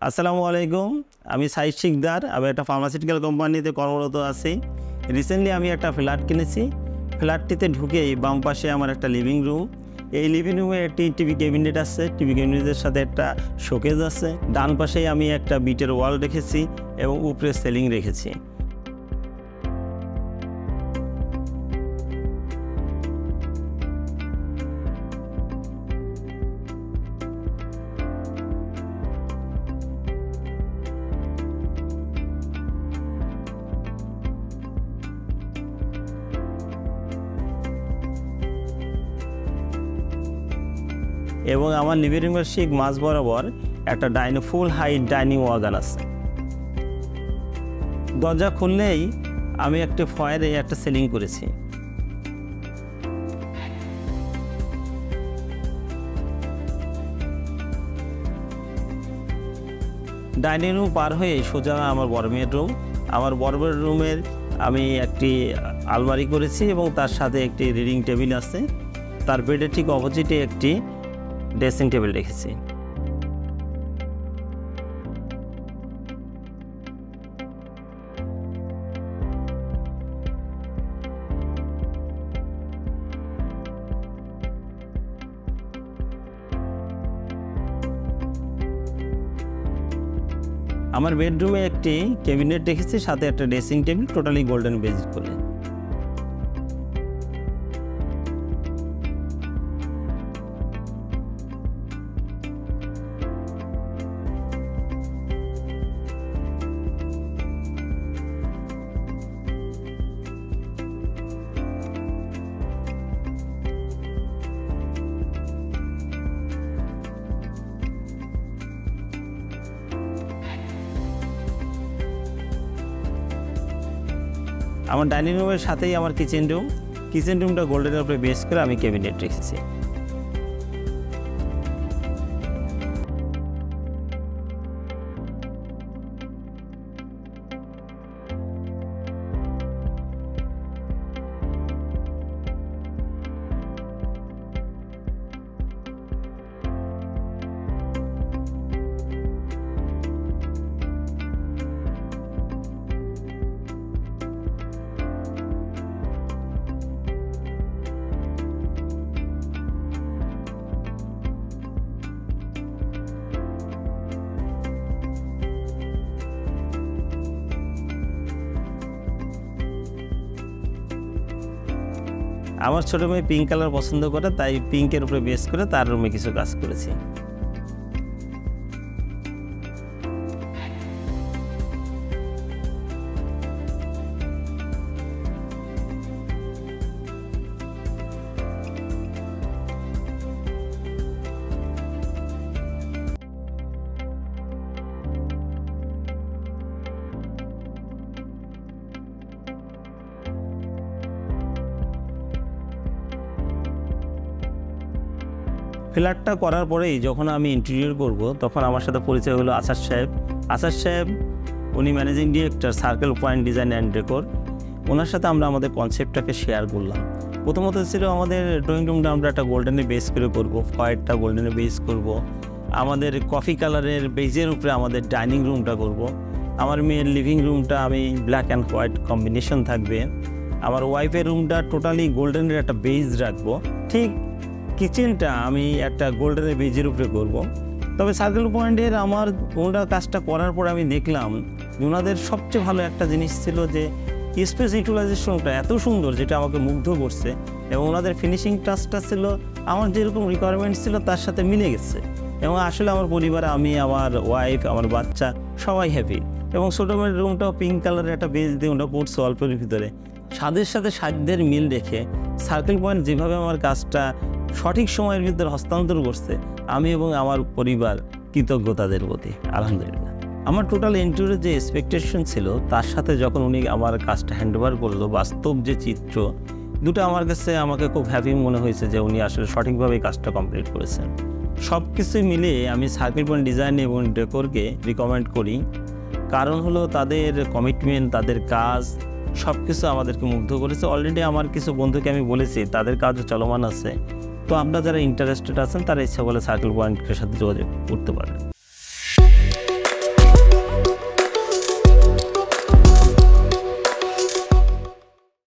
আসসালামু আলাইকুম। আমি সাইদ শিকদার। আমি একটা ফার্মাসিউটিক্যাল কোম্পানিতে কর্মরত আছি। রিসেন্টলি আমি একটা ফ্ল্যাট কিনেছি। ফ্ল্যাটটিতে ঢুকেই বাম পাশে আমার একটা লিভিং রুম। এই লিভিং রুমে একটি টিভি ক্যাবিনেট আছে। টিভি ক্যাবিনেটের সাথে একটা শোকেজ আছে। ডান পাশেই আমি একটা বিটের ওয়াল রেখেছি এবং উপরে সিলিং রেখেছি। এবং আমার লিভিং রুমের ঠিক মাঝ বরাবর একটা ফুল হাইট ডাইনিং ওয়াগান আছে। দরজা খুললেই আমি একটা ফয়ারে একটা সিলিং করেছি। ডাইনিং রুম পার হয়ে সোজা আমার বড় মেয়ের রুম। আমার বড় মেয়ের রুমের আমি একটি আলমারি করেছি এবং তার সাথে একটি রিডিং টেবিল আছে। তার বেডের ঠিক অপোজিটে একটি ড্রেসিং টেবিল রেখেছি। আমার বেডরুমে একটি ক্যাবিনেট রেখেছি, সাথে একটা dressing table, totally golden base করে। আমার ডাইনিং রুমের সাথেই আমার কিচেন রুমটা গোল্ডেনের উপরে বেস করে আমি ক্যাবিনেট রেখেছি। আমার ছোটো মেয়ে পিঙ্ক কালার পছন্দ করে, তাই পিঙ্কের উপরে বেস করে তার রুমে কিছু কাজ করেছি। ফ্ল্যাটটা করার পরেই যখন আমি ইন্টেরিয়র করব, তখন আমার সাথে পরিচয় হলো আসাদ সাহেব। উনি managing director, circle point design and decor. ওনার সাথে আমরা আমাদের কনসেপ্টটাকে শেয়ার করলাম। প্রথমত ছিল আমাদের ড্রয়িং রুমটা আমরা একটা গোল্ডেনে বেস করে করব, ফয়েরটা গোল্ডেনে বেস করব। আমাদের কফি কালারের বেজের উপরে আমাদের ডাইনিং রুমটা করব। আমার মেয়ের লিভিং রুমটা আমি ব্ল্যাক অ্যান্ড হোয়াইট কম্বিনেশন থাকবে। আমার ওয়াইফের রুমটা টোটালি গোল্ডেনের একটা বেজ রাখবো। ঠিক কিচেনটা আমি একটা গোল্ডেনের বেজের উপরে করব। তবে সার্কেল পয়েন্টের ওনারা কাজটা করার পর আমি দেখলাম ওনাদের সবচেয়ে ভালো একটা জিনিস ছিল যে স্পেস ইউটিলাইজেশনটা এত সুন্দর, যেটা আমাকে মুগ্ধ করছে। এবং ওনাদের ফিনিশিং টাচটা ছিল আমার যেরকম রিকোয়ারমেন্ট ছিল তার সাথে মিলে গেছে। এবং আসলে আমার পরিবারে আমি, আমার ওয়াইফ, আমার বাচ্চা সবাই হ্যাপি। এবং ছোটো মেয়ের রুমটাও পিঙ্ক কালারের একটা বেজ দিয়ে ওটা পড়ছে অল্পের ভিতরে। স্বাদের সাথে সাধ্যের মিল রেখে সার্কেল পয়েন্ট যেভাবে আমার কাজটা সঠিক সময়ের ভিতরে হস্তান্তর করছে, আমি এবং আমার পরিবার কৃতজ্ঞ তাদের প্রতি। আলহামদুলিল্লাহ। আমার টোটাল ইন্টারভিউর যে এক্সপেকটেশন ছিল তার সাথে যখন উনি আমার কাজটা হ্যান্ডওভার করলো, বাস্তব যে চিত্র দুটো আমার কাছে আমাকে খুব হ্যাপি মনে হয়েছে যে উনি আসলে সঠিকভাবে কাজটা কমপ্লিট করেছেন। সব কিছু মিলিয়ে আমি সার্কেল পয়েন্ট ডিজাইন এবং ডেকোরকে রিকমেন্ড করি। কারণ হলো তাদের কমিটমেন্ট, তাদের কাজ সব কিছু আমাদেরকে মুগ্ধ করেছে। অলরেডি আমার কিছু বন্ধুকে আমি বলেছি, তাদের কাজও চলমান আছে। তো আপনারা যারা ইন্টারেস্টেড আছেন তারা ইচ্ছা বলে সার্কেল পয়েন্টের সাথে যোগাযোগ করতে পারেন।